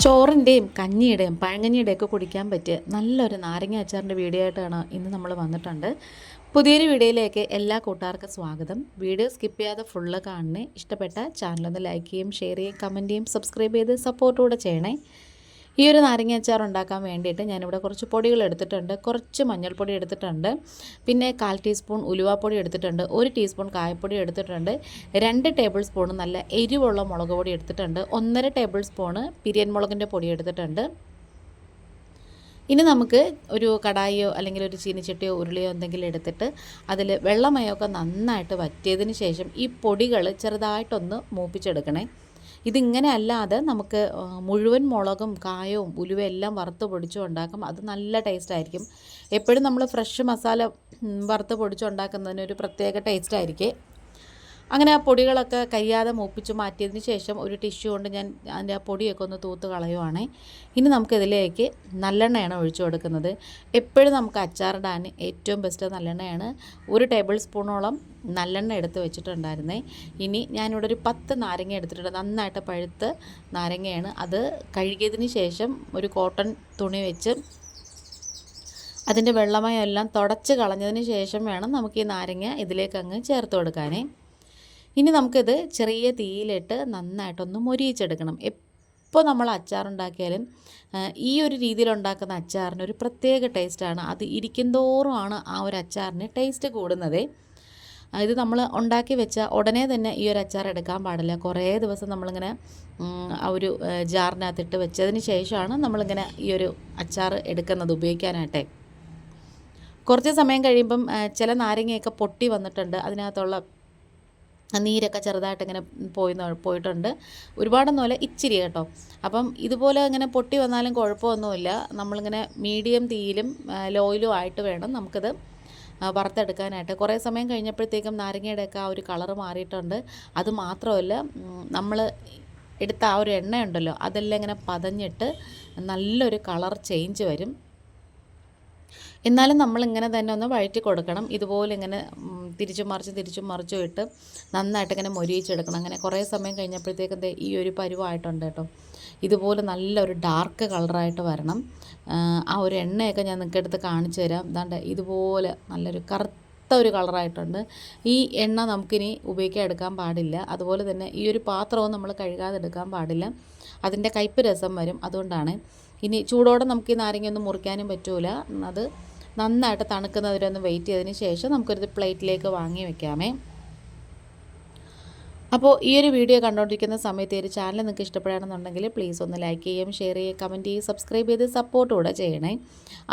ചോറിൻ്റെയും കഞ്ഞിയുടെയും പഴങ്കഞ്ഞിയുടെയൊക്കെ കുടിക്കാൻ പറ്റിയ നല്ലൊരു നാരങ്ങ അച്ചാറിൻ്റെ വീഡിയോ ആയിട്ടാണ് ഇന്ന് നമ്മൾ വന്നിട്ടുണ്ട്. പുതിയൊരു വീഡിയോയിലേക്ക് എല്ലാ കൂട്ടുകാർക്കും സ്വാഗതം. വീഡിയോ സ്കിപ്പ് ചെയ്യാതെ ഫുള്ള് കാണണേ. ഇഷ്ടപ്പെട്ട ചാനലൊന്ന് ലൈക്ക് ചെയ്യും, ഷെയർ ചെയ്യും, കമൻറ്റ് ചെയ്യും, സബ്സ്ക്രൈബ് ചെയ്ത് സപ്പോർട്ട് കൂടെ ചെയ്യണേ. ഈ ഒരു നാരങ്ങ അച്ചാർ ഉണ്ടാക്കാൻ വേണ്ടിയിട്ട് ഞാനിവിടെ കുറച്ച് പൊടികൾ എടുത്തിട്ടുണ്ട്. കുറച്ച് മഞ്ഞൾപ്പൊടി എടുത്തിട്ടുണ്ട്, പിന്നെ 1/4 ടീസ്പൂൺ ഉലുവാപ്പൊടി എടുത്തിട്ടുണ്ട്, 1 ടീസ്പൂൺ കായപ്പൊടി എടുത്തിട്ടുണ്ട്, 2 ടേബിൾ സ്പൂൺ നല്ല എരിവുള്ള മുളക് പൊടി എടുത്തിട്ടുണ്ട്, 1.5 ടേബിൾ സ്പൂണ് പിരിയൻ മുളകിൻ്റെ പൊടി എടുത്തിട്ടുണ്ട്. ഇനി നമുക്ക് ഒരു കടായിയോ അല്ലെങ്കിൽ ഒരു ചീനിച്ചട്ടിയോ ഉരുളിയോ എന്തെങ്കിലും എടുത്തിട്ട് അതിൽ വെള്ളമയമൊക്കെ നന്നായിട്ട് വറ്റിയതിന് ശേഷം ഈ പൊടികൾ ചെറുതായിട്ടൊന്ന് മൂപ്പിച്ചെടുക്കണേ. ഇതിങ്ങനെ അല്ലാതെ നമുക്ക് മുഴുവൻ മുളകും കായവും ഉലുവയും എല്ലാം വറുത്ത് പൊടിച്ചും ഉണ്ടാക്കും. അത് നല്ല ടേസ്റ്റായിരിക്കും. എപ്പോഴും നമ്മൾ ഫ്രഷ് മസാല വറുത്ത് പൊടിച്ചുണ്ടാക്കുന്നതിന് ഒരു പ്രത്യേക ടേസ്റ്റായിരിക്കും. അങ്ങനെ ആ പൊടികളൊക്കെ കരിയാതെ മൂപ്പിച്ച് മാറ്റിയതിന് ശേഷം ഒരു ടിഷ്യൂ കൊണ്ട് ഞാൻ അതിൻ്റെ ആ പൊടിയൊക്കെ ഒന്ന് തൂത്ത് കളയുവാണ്. ഇനി നമുക്കിതിലേക്ക് നല്ലെണ്ണയാണ് ഒഴിച്ചു കൊടുക്കുന്നത്. എപ്പോഴും നമുക്ക് അച്ചാറിടാൻ ഏറ്റവും ബെസ്റ്റ് നല്ലെണ്ണയാണ്. 1 ടേബിൾ സ്പൂണോളം നല്ലെണ്ണ എടുത്ത് വെച്ചിട്ടുണ്ടായിരുന്നേ. ഇനി ഞാനിവിടെ ഒരു 10 നാരങ്ങ എടുത്തിട്ടുണ്ട്. നന്നായിട്ട് പഴുത്ത് നാരങ്ങയാണ്. അത് കഴുകിയതിന് ശേഷം ഒരു കോട്ടൺ തുണി വെച്ച് അതിൻ്റെ വെള്ളമയം എല്ലാം തുടച്ച് കളഞ്ഞതിന് ശേഷം വേണം നമുക്ക് ഈ നാരങ്ങ ഇതിലേക്ക് അങ്ങ് ചേർത്ത് കൊടുക്കാനേ. ഇനി നമുക്കിത് ചെറിയ തീയിലിട്ട് നന്നായിട്ടൊന്ന് മൊരിയിച്ചെടുക്കണം. എപ്പോൾ നമ്മൾ അച്ചാറുണ്ടാക്കിയാലും ഈ ഒരു രീതിയിലുണ്ടാക്കുന്ന അച്ചാറിന് ഒരു പ്രത്യേക ടേസ്റ്റാണ്. അത് ഇരിക്കുന്തോറുമാണ് ആ ഒരു അച്ചാറിന് ടേസ്റ്റ് കൂടുന്നത്. ഇത് നമ്മൾ ഉണ്ടാക്കി വെച്ച ഉടനെ തന്നെ ഈ ഒരു അച്ചാർ എടുക്കാൻ പാടില്ല. കുറേ ദിവസം നമ്മളിങ്ങനെ ആ ഒരു ജാറിനകത്തിട്ട് വെച്ചതിന് ശേഷമാണ് നമ്മളിങ്ങനെ ഈ ഒരു അച്ചാർ എടുക്കുന്നത് ഉപയോഗിക്കാനായിട്ടേ. കുറച്ച് സമയം കഴിയുമ്പം ചില നാരങ്ങയൊക്കെ പൊട്ടി വന്നിട്ടുണ്ട്. അതിനകത്തുള്ള നീരൊക്കെ ചെറുതായിട്ട് ഇങ്ങനെ പോയിട്ടുണ്ട്. ഒരുപാടൊന്നുമല്ല, ഇച്ചിരി കേട്ടോ. അപ്പം ഇതുപോലെ ഇങ്ങനെ പൊട്ടി വന്നാലും കുഴപ്പമൊന്നുമില്ല. നമ്മളിങ്ങനെ മീഡിയം തീയിലും ലോയിലും ആയിട്ട് വേണം നമുക്കിത് വറുത്തെടുക്കാനായിട്ട്. കുറേ സമയം കഴിഞ്ഞപ്പോഴത്തേക്കും നാരങ്ങയുടെയൊക്കെ ആ ഒരു കളറ് മാറിയിട്ടുണ്ട്. അത് മാത്രമല്ല, നമ്മൾ എടുത്ത ആ ഒരു എണ്ണയുണ്ടല്ലോ അതെല്ലാം ഇങ്ങനെ പതഞ്ഞിട്ട് നല്ലൊരു കളർ ചേഞ്ച് വരും. എന്നാലും നമ്മളിങ്ങനെ തന്നെ ഒന്ന് വഴറ്റി കൊടുക്കണം. ഇതുപോലെ ഇങ്ങനെ തിരിച്ചും മറിച്ചും ഇട്ട് നന്നായിട്ട് ഇങ്ങനെ മൊരിയിച്ചെടുക്കണം. അങ്ങനെ കുറേ സമയം കഴിഞ്ഞപ്പോഴത്തേക്കും ഈ ഒരു പരുവായിട്ടുണ്ട് കേട്ടോ. ഇതുപോലെ നല്ലൊരു ഡാർക്ക് കളറായിട്ട് വരണം. ആ ഒരു എണ്ണയൊക്കെ ഞാൻ നിങ്ങൾക്ക് എടുത്ത് കാണിച്ചു തരാം. ദാണ്ട് ഇതുപോലെ നല്ലൊരു കറുത്ത ഒരു കളറായിട്ടുണ്ട്. ഈ എണ്ണ നമുക്കിനി ഉപയോഗിക്കാൻ എടുക്കാൻ പാടില്ല. അതുപോലെ തന്നെ ഈ ഒരു പാത്രവും നമ്മൾ കഴുകാതെ എടുക്കാൻ പാടില്ല. അതിൻ്റെ കയ്പ്പ് രസം വരും. അതുകൊണ്ടാണ്. ഇനി ചൂടോടെ നമുക്ക് ഈ നാരങ്ങയൊന്നും മുറിക്കാനും പറ്റില്ല. അത് നന്നായിട്ട് തണുക്കുന്നവരെ ഒന്ന് വെയിറ്റ് ചെയ്തതിന് ശേഷം നമുക്കൊരു പ്ലേറ്റിലേക്ക് വാങ്ങി വെക്കാമേ. അപ്പോൾ ഈ ഒരു വീഡിയോ കണ്ടുകൊണ്ടിരിക്കുന്ന സമയത്ത് ഈ ഒരു ചാനൽ നിങ്ങൾക്ക് ഇഷ്ടപ്പെടുകയാണെന്നുണ്ടെങ്കിൽ പ്ലീസ് ഒന്ന് ലൈക്ക് ചെയ്യുകയും ഷെയർ ചെയ്യുകയും കമൻറ്റ് ചെയ്യുകയും സബ്സ്ക്രൈബ് ചെയ്ത് സപ്പോർട്ട് കൂടെ ചെയ്യണേ.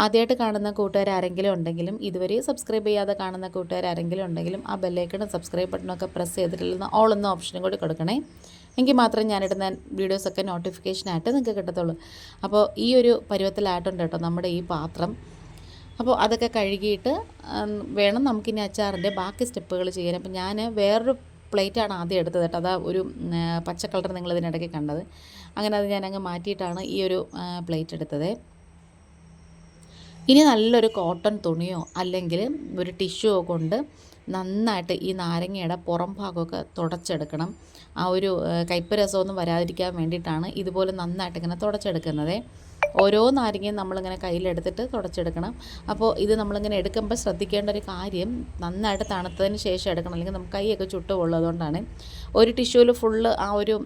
ആദ്യമായിട്ട് കാണുന്ന കൂട്ടുകാരാരെങ്കിലും ഉണ്ടെങ്കിലും ഇതുവരെ സബ്സ്ക്രൈബ് ചെയ്യാതെ കാണുന്ന കൂട്ടുകാരാരെങ്കിലും ഉണ്ടെങ്കിലും ആ ബെല്ലൈക്കണും സബ്സ്ക്രൈബ് ബട്ടണൊക്കെ പ്രസ് ചെയ്തിട്ടുള്ള ഓൾ എന്ന ഓപ്ഷനും കൂടി കൊടുക്കണേ. എങ്കിൽ മാത്രമേ ഞാനിടുന്ന വീഡിയോസൊക്കെ നോട്ടിഫിക്കേഷനായിട്ട് നിങ്ങൾക്ക് കിട്ടത്തുള്ളൂ. അപ്പോൾ ഈ ഒരു പരുവത്തിലായിട്ടുണ്ട് കേട്ടോ നമ്മുടെ ഈ പാത്രം. അപ്പോൾ അതൊക്കെ കഴുകിയിട്ട് വേണം നമുക്കിനി അച്ചാറിൻ്റെ ബാക്കി സ്റ്റെപ്പുകൾ ചെയ്യാൻ. അപ്പോൾ ഞാൻ വേറൊരു പ്ലേറ്റാണ് ആദ്യം എടുത്തത് കേട്ടോ. അതാ ഒരു പച്ച കളർ നിങ്ങളിതിനിടയ്ക്ക് കണ്ടത്. അങ്ങനെ അത് ഞാനങ്ങ് മാറ്റിയിട്ടാണ് ഈ ഒരു പ്ലേറ്റ് എടുത്തത്. ഇനി നല്ലൊരു കോട്ടൺ തുണിയോ അല്ലെങ്കിൽ ഒരു ടിഷ്യൂവോ കൊണ്ട് നന്നായിട്ട് ഈ നാരങ്ങയുടെ പുറം ഭാഗമൊക്കെ തുടച്ചെടുക്കണം. ആ ഒരു കയ്പ്പ് രസമൊന്നും വരാതിരിക്കാൻ വേണ്ടിയിട്ടാണ് ഇതുപോലെ നന്നായിട്ട് ഇങ്ങനെ തുടച്ചെടുക്കുന്നത്. ഓരോ നാരങ്ങയും നമ്മളിങ്ങനെ കയ്യിലെടുത്തിട്ട് തുടച്ചെടുക്കണം. അപ്പോൾ ഇത് നമ്മളിങ്ങനെ എടുക്കുമ്പോൾ ശ്രദ്ധിക്കേണ്ട ഒരു കാര്യം, നന്നായിട്ട് തണുത്തതിന് ശേഷം എടുക്കണം, അല്ലെങ്കിൽ നമുക്ക് കൈയൊക്കെ ചുട്ടുകൊള്ളുന്നതുകൊണ്ടാണ്. ഒരു ടിഷ്യൂവിൽ ഫുള്ള് ആ ഒരു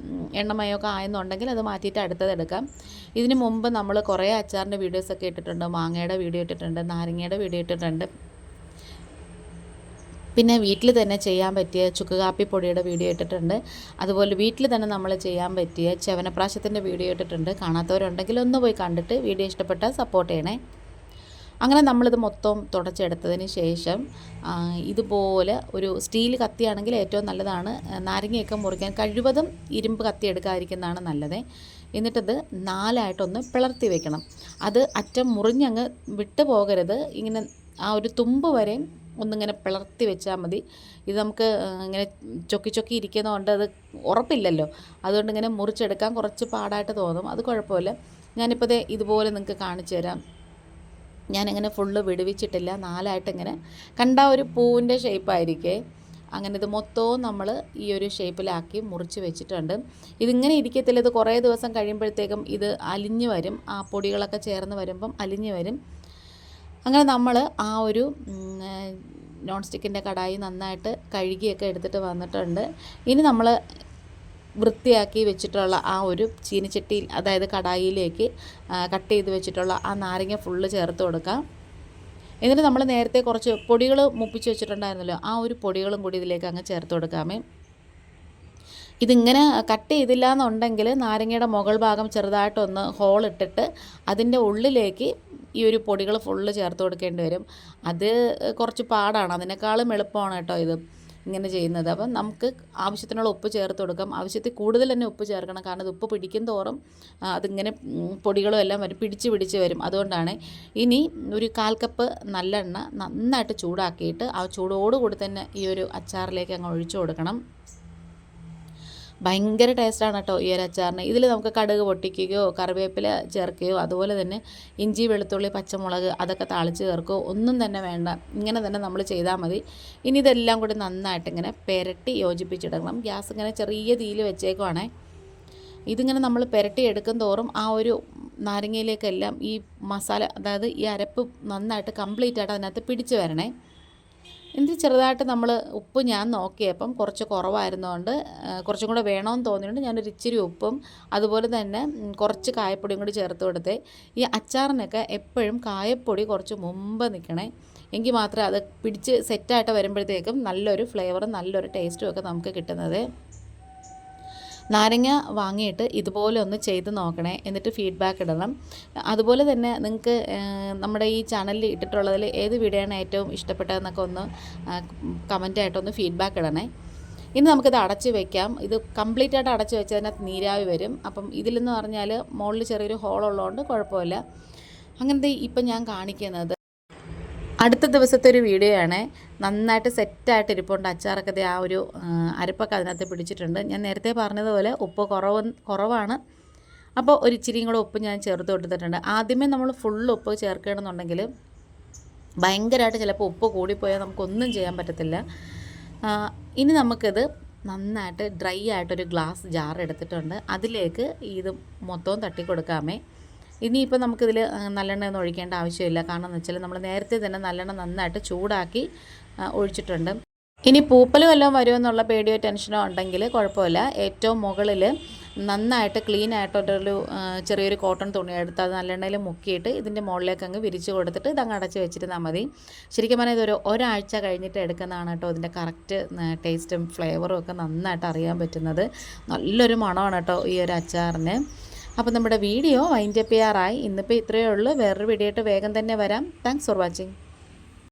എണ്ണമയമൊക്കെ ആയെന്നുണ്ടെങ്കിൽ അത് മാറ്റിയിട്ട് അടുത്തത് എടുക്കാം. ഇതിന് മുമ്പ് നമ്മൾ കുറേ അച്ചാറിൻ്റെ വീഡിയോസൊക്കെ ഇട്ടിട്ടുണ്ട്. മാങ്ങയുടെ വീഡിയോ ഇട്ടിട്ടുണ്ട്, നാരങ്ങയുടെ വീഡിയോ ഇട്ടിട്ടുണ്ട്, പിന്നെ വീട്ടിൽ തന്നെ ചെയ്യാൻ പറ്റിയ ചുക്ക് കാപ്പിപ്പൊടിയുടെ വീഡിയോ ഇട്ടിട്ടുണ്ട്. അതുപോലെ വീട്ടിൽ തന്നെ നമ്മൾ ചെയ്യാൻ പറ്റിയ ചവനപ്രാശത്തിൻ്റെ വീഡിയോ ഇട്ടിട്ടുണ്ട്. കാണാത്തവരുണ്ടെങ്കിൽ ഒന്ന് പോയി കണ്ടിട്ട് വീഡിയോ ഇഷ്ടപ്പെട്ടാൽ സപ്പോർട്ട് ചെയ്യണേ. അങ്ങനെ നമ്മളിത് മൊത്തം തുടച്ചെടുത്തതിന് ശേഷം ഇതുപോലെ ഒരു സ്റ്റീൽ കത്തിയാണെങ്കിൽ ഏറ്റവും നല്ലതാണ്. നാരങ്ങയൊക്കെ മുറിക്കാൻ കഴിവതും ഇരുമ്പ് കത്തി എടുക്കാതിരിക്കുന്നതാണ് നല്ലത്. എന്നിട്ടത് 4ആയിട്ടൊന്ന് പിളർത്തി വെക്കണം. അത് അറ്റം മുറിഞ്ഞങ്ങ് വിട്ടു പോകരുത്. ഇങ്ങനെ ആ ഒരു തുമ്പ് വരെയും ഒന്നിങ്ങനെ പിളർത്തി വെച്ചാൽ മതി. ഇത് നമുക്ക് ഇങ്ങനെ ചൊക്കി ഇരിക്കുന്നതുകൊണ്ട് അത് ഉറപ്പില്ലല്ലോ. അതുകൊണ്ട് ഇങ്ങനെ മുറിച്ചെടുക്കാൻ കുറച്ച് പാടായിട്ട് തോന്നും. അത് കുഴപ്പമില്ല. ഞാനിപ്പോൾ ഇതുപോലെ നിങ്ങൾക്ക് കാണിച്ചു തരാം. ഞാനിങ്ങനെ ഫുള്ള് വിടുവിച്ചിട്ടില്ല. 4ആയിട്ട് ഇങ്ങനെ കണ്ട ഒരു പൂവിൻ്റെ ഷേപ്പായിരിക്കേ. അങ്ങനെ ഇത് മൊത്തവും നമ്മൾ ഈ ഒരു ഷേപ്പിലാക്കി മുറിച്ച് വെച്ചിട്ടുണ്ട്. ഇതിങ്ങനെ ഇരിക്കത്തില്ല, ഇത് കുറേ ദിവസം കഴിയുമ്പോഴത്തേക്കും ഇത് അലിഞ്ഞ് വരും, ആ പൊടികളൊക്കെ ചേർന്ന് വരുമ്പം അലിഞ്ഞ് വരും. അങ്ങനെ നമ്മൾ ആ ഒരു നോൺ സ്റ്റിക്കിൻ്റെ കടായി നന്നായിട്ട് കഴുകിയൊക്കെ എടുത്തിട്ട് വന്നിട്ടുണ്ട്. ഇനി നമ്മൾ വൃത്തിയാക്കി വെച്ചിട്ടുള്ള ആ ഒരു ചീനിച്ചട്ടിയിൽ, അതായത് കടായിയിലേക്ക് കട്ട് ചെയ്ത് വെച്ചിട്ടുള്ള ആ നാരങ്ങ ഫുള്ള് ചേർത്ത് കൊടുക്കാം. എന്നിട്ട് നമ്മൾ നേരത്തെ കുറച്ച് പൊടികൾ മുപ്പിച്ച് വെച്ചിട്ടുണ്ടായിരുന്നല്ലോ, ആ ഒരു പൊടികളും കൂടി ഇതിലേക്ക് അങ്ങ് ചേർത്ത് കൊടുക്കാമേ. ഇതിങ്ങനെ കട്ട് ചെയ്തില്ല എന്നുണ്ടെങ്കിൽ നാരങ്ങയുടെ മുകൾ ഭാഗം ചെറുതായിട്ടൊന്ന് ഹോളിട്ടിട്ട് അതിൻ്റെ ഉള്ളിലേക്ക് ഈ ഒരു പൊടികൾ ഫുള്ള് ചേർത്ത് കൊടുക്കേണ്ടി വരും. അത് കുറച്ച് പാടാണ്, അതിനേക്കാളും എളുപ്പമാണ് കേട്ടോ ഇത് ഇങ്ങനെ ചെയ്യുന്നത്. അപ്പം നമുക്ക് ആവശ്യത്തിനുള്ള ഉപ്പ് ചേർത്ത് കൊടുക്കാം. ആവശ്യത്തിൽ കൂടുതൽ തന്നെ ഉപ്പ് ചേർക്കണം, കാരണം ഇത് ഉപ്പ് പിടിക്കും തോറും അതിങ്ങനെ പൊടികളും എല്ലാം വരും, പിടിച്ച് വരും. അതുകൊണ്ടാണ്. ഇനി ഒരു 1/4 കപ്പ് നല്ലെണ്ണ നന്നായിട്ട് ചൂടാക്കിയിട്ട് ആ ചൂടോടുകൂടി തന്നെ ഈ ഒരു അച്ചാറിലേക്ക് അങ്ങ് ഒഴിച്ചു കൊടുക്കണം. ഭയങ്കര ടേസ്റ്റാണ് കേട്ടോ ഈ ഒരു അച്ചാറിന്. ഇതിൽ നമുക്ക് കടുക് പൊട്ടിക്കുകയോ കറിവേപ്പില ചേർക്കുകയോ അതുപോലെ തന്നെ ഇഞ്ചി വെളുത്തുള്ളി പച്ചമുളക് അതൊക്കെ താളിച്ച് ചേർക്കുകയോ ഒന്നും തന്നെ വേണ്ട. ഇങ്ങനെ തന്നെ നമ്മൾ ചെയ്താൽ മതി. ഇനി ഇതെല്ലാം കൂടി നന്നായിട്ട് ഇങ്ങനെ പുരട്ടി യോജിപ്പിച്ചെടുക്കണം. ഗ്യാസ് ഇങ്ങനെ ചെറിയ തീയിൽ വെച്ചേക്കുവാണേ. ഇതിങ്ങനെ നമ്മൾ പുരട്ടി എടുക്കും തോറും ആ ഒരു നാരങ്ങയിലേക്കെല്ലാം ഈ മസാല, അതായത് ഈ അരപ്പ് നന്നായിട്ട് കംപ്ലീറ്റ് ആയിട്ട് അതിനകത്ത് പിടിച്ച് വരണേ. എന്നിട്ട് ചെറുതായിട്ട് നമ്മൾ ഉപ്പ് ഞാൻ നോക്കിയപ്പം കുറച്ച് കുറവായിരുന്നതുകൊണ്ട് കുറച്ചും കൂടെ വേണമെന്ന് തോന്നിയിട്ട് ഞാനൊരു ഇച്ചിരി ഉപ്പും അതുപോലെ തന്നെ കുറച്ച് കായപ്പൊടിയും കൂടി ചേർത്ത് കൊടുത്തേ. ഈ അച്ചാറിനൊക്കെ എപ്പോഴും കായപ്പൊടി കുറച്ച് മുമ്പ് നിൽക്കണേ, എങ്കിൽ മാത്രമേ അത് പിടിച്ച് സെറ്റായിട്ട് വരുമ്പോഴത്തേക്കും നല്ലൊരു ഫ്ലേവറും നല്ലൊരു ടേസ്റ്റും ഒക്കെ നമുക്ക് കിട്ടുന്നത്. നാരങ്ങ വാങ്ങിയിട്ട് ഇതുപോലെ ഒന്ന് ചെയ്ത് നോക്കണേ, എന്നിട്ട് ഫീഡ്ബാക്ക് ഇടണം. അതുപോലെ തന്നെ നിങ്ങൾക്ക് നമ്മുടെ ഈ ചാനലിൽ ഇട്ടിട്ടുള്ളതിൽ ഏത് വീഡിയോ ആണ് ഏറ്റവും ഇഷ്ടപ്പെട്ടതെന്നൊക്കെ ഒന്ന് കമൻറ്റായിട്ടൊന്ന് ഫീഡ്ബാക്ക് ഇടണേ. ഇനി നമുക്കിത് അടച്ച് വയ്ക്കാം. ഇത് കംപ്ലീറ്റ് ആയിട്ട് അടച്ച് വെച്ചതിനകത്ത് നീരാവി വരും. അപ്പം ഇതിലെന്ന് പറഞ്ഞാൽ മുകളിൽ ചെറിയൊരു ഹോളുള്ളതുകൊണ്ട് കുഴപ്പമില്ല. അങ്ങനത്തെ ഇപ്പം ഞാൻ കാണിക്കുന്നത് അടുത്ത ദിവസത്തെ ഒരു വീഡിയോ ആണ്. നന്നായിട്ട് സെറ്റായിട്ട് ഇരിപ്പുണ്ട് അച്ചാറൊക്കെ. ആ ഒരു അരപ്പൊക്കെ അതിനകത്ത് പിടിച്ചിട്ടുണ്ട്. ഞാൻ നേരത്തെ പറഞ്ഞതുപോലെ ഉപ്പ് കുറവാണ്. അപ്പോൾ ഒരു ഇച്ചിരിയും കൂടെ ഉപ്പ് ഞാൻ ചേർത്ത് കൊടുത്തിട്ടുണ്ട്. ആദ്യമേ നമ്മൾ ഫുൾ ഉപ്പ് ചേർക്കണമെന്നുണ്ടെങ്കിൽ ഭയങ്കരമായിട്ട് ചിലപ്പോൾ ഉപ്പ് കൂടിപ്പോയാൽ നമുക്കൊന്നും ചെയ്യാൻ പറ്റത്തില്ല. ഇനി നമുക്കിത് നന്നായിട്ട് ഡ്രൈ ആയിട്ടൊരു ഗ്ലാസ് ജാർ എടുത്തിട്ടുണ്ട്. അതിലേക്ക് ഇത് മൊത്തവും തട്ടി കൊടുക്കാമേ. ഇനിയിപ്പോൾ നമുക്കിതിൽ നല്ലെണ്ണ ഒന്നും ഒഴിക്കേണ്ട ആവശ്യമില്ല. കാരണം എന്ന് വെച്ചാൽ നമ്മൾ നേരത്തെ തന്നെ നല്ലെണ്ണ നന്നായിട്ട് ചൂടാക്കി ഒഴിച്ചിട്ടുണ്ട്. ഇനി പൂപ്പലും എല്ലാം വരുമെന്നുള്ള പേടിയോ ടെൻഷനോ ഉണ്ടെങ്കിൽ കുഴപ്പമില്ല. ഏറ്റവും മുകളിൽ നന്നായിട്ട് ക്ലീൻ ആയിട്ടൊരു ചെറിയൊരു കോട്ടൺ തുണി എടുത്ത് അത് നല്ലെണ്ണയിൽ മുക്കിയിട്ട് ഇതിൻ്റെ മുകളിലേക്ക് അങ്ങ് വിരിച്ച് കൊടുത്തിട്ട് ഇതങ്ങ് അടച്ച് വെച്ചിരുന്നാൽ മതി. ശരിക്കും പറഞ്ഞാൽ ഇതൊരു ഒരാഴ്ച കഴിഞ്ഞിട്ട് എടുക്കുന്നതാണ് കേട്ടോ ഇതിൻ്റെ കറക്റ്റ് ടേസ്റ്റും ഫ്ലേവറും ഒക്കെ നന്നായിട്ട് അറിയാൻ പറ്റുന്നത്. നല്ലൊരു മണമാണ് കേട്ടോ ഈ ഒരു അച്ചാറിന്. അപ്പോൾ നമ്മുടെ വീഡിയോ വൈൻഡപ്പ് ചെയ്യാറായി. ഇന്നിപ്പോൾ ഇത്രയേ ഉള്ളൂ. വേറൊരു വീഡിയോ ആയിട്ട് വേഗം തന്നെ വരാം. Thanks for watching.